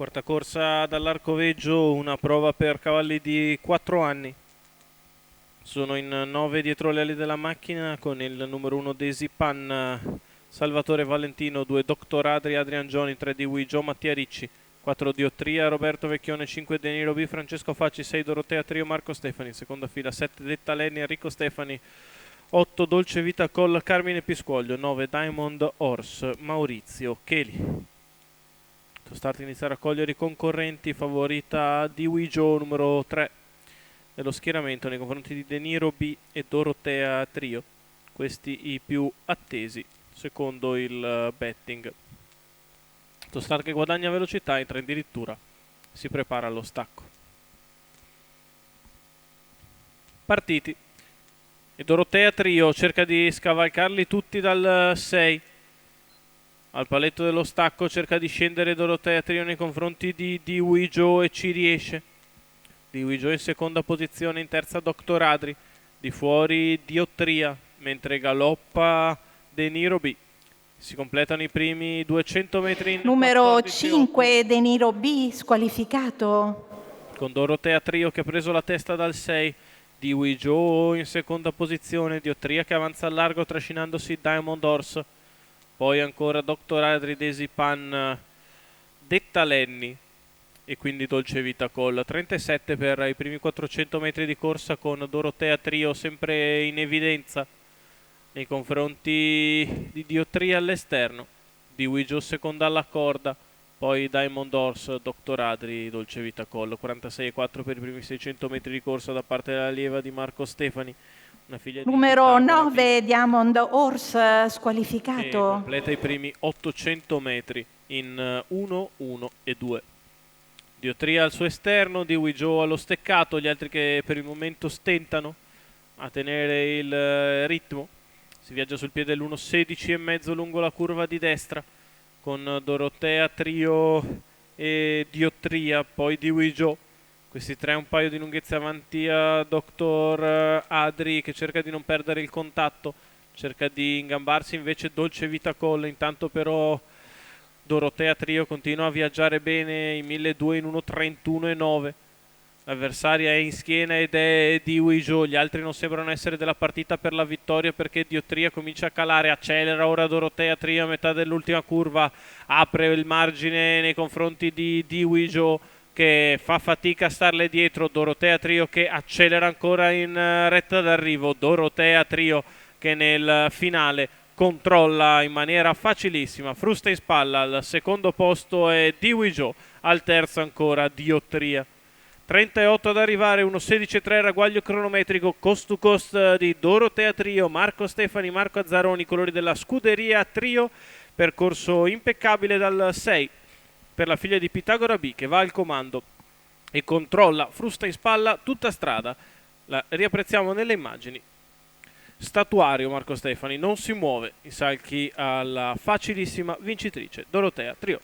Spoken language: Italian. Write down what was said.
Quarta corsa dall'Arcoveggio, una prova per cavalli di 4 anni. Sono in 9 dietro le ali della macchina con il numero 1 Daisy Pan, Salvatore Valentino, 2 Dr. Adri, Adrian Gioni, 3 di Wigio, Mattia Ricci, 4 Diottria, Roberto Vecchione, 5 Deniro B, Francesco Facci, 6 Dorotea Trio, Marco Stefani, seconda fila 7 Detta Lenni, Enrico Stefani, 8 Dolce Vita Col, Carmine Piscuoglio, 9 Diamond Horse, Maurizio Cheli. Sta a iniziare a cogliere i concorrenti, favorita di Wigio numero 3 dello schieramento nei confronti di Deniro B e Dorotea Trio, questi i più attesi secondo il betting. Tostar che guadagna velocità, entra addirittura, si prepara allo stacco. Partiti, e Dorotea Trio cerca di scavalcarli tutti dal 6. Al paletto dello stacco cerca di scendere Dorotea Trio nei confronti di Wigio e ci riesce. Di Wigio in seconda posizione, in terza Dr. Adri, di fuori Diottria, mentre galoppa Deniro B. Si completano i primi 200 metri in numero 5 Deniro B squalificato. Con Dorotea Trio che ha preso la testa dal 6. Di Wigio in seconda posizione, Diottria che avanza al largo trascinandosi Diamond Horse. Poi ancora Dr. Adri, Daisy Pan, Detta Lenni e quindi Dolce Vita Col. 37 per i primi 400 metri di corsa con Dorotea Trio sempre in evidenza nei confronti di Diottria all'esterno, di Wigio seconda alla corda, poi Diamond Horse, Dr. Adri, Dolce Vita Col. 46,4 per i primi 600 metri di corsa da parte dell'allieva di Marco Stefani. Una figlia numero di 9 Diamond Horse squalificato. Completa i primi 800 metri in 1, 1 e 2. Diottria al suo esterno, di Wigio allo steccato, gli altri che per il momento stentano a tenere il ritmo. Si viaggia sul piede l'1,16,5 lungo la curva di destra con Dorotea Trio e Diottria, poi di Wigio. Questi tre un paio di lunghezze avanti a Dr. Adri che cerca di non perdere il contatto, cerca di ingambarsi invece Dolce Vita Col. Intanto però Dorotea Trio continua a viaggiare bene in 1200 in 1,31,9. L'avversaria è in schiena ed è di Wigio, gli altri non sembrano essere della partita per la vittoria perché Diottria comincia a calare, accelera ora Dorotea Trio a metà dell'ultima curva, apre il margine nei confronti di Wigio che fa fatica a starle dietro. Dorotea Trio che accelera ancora in retta d'arrivo, Dorotea Trio che nel finale controlla in maniera facilissima, frusta in spalla. Al secondo posto è di Wigio, al terzo ancora Diottria. 38 ad arrivare, 1.16.3 ragguaglio cronometrico cost to cost di Dorotea Trio, Marco Stefani, Marco Azzaroni, colori della scuderia Trio. Percorso impeccabile dal 6 per la figlia di Pitagora B che va al comando e controlla, frusta in spalla tutta strada. La riapprezziamo nelle immagini. Statuario Marco Stefani, non si muove, i salchi alla facilissima vincitrice Dorotea Trio.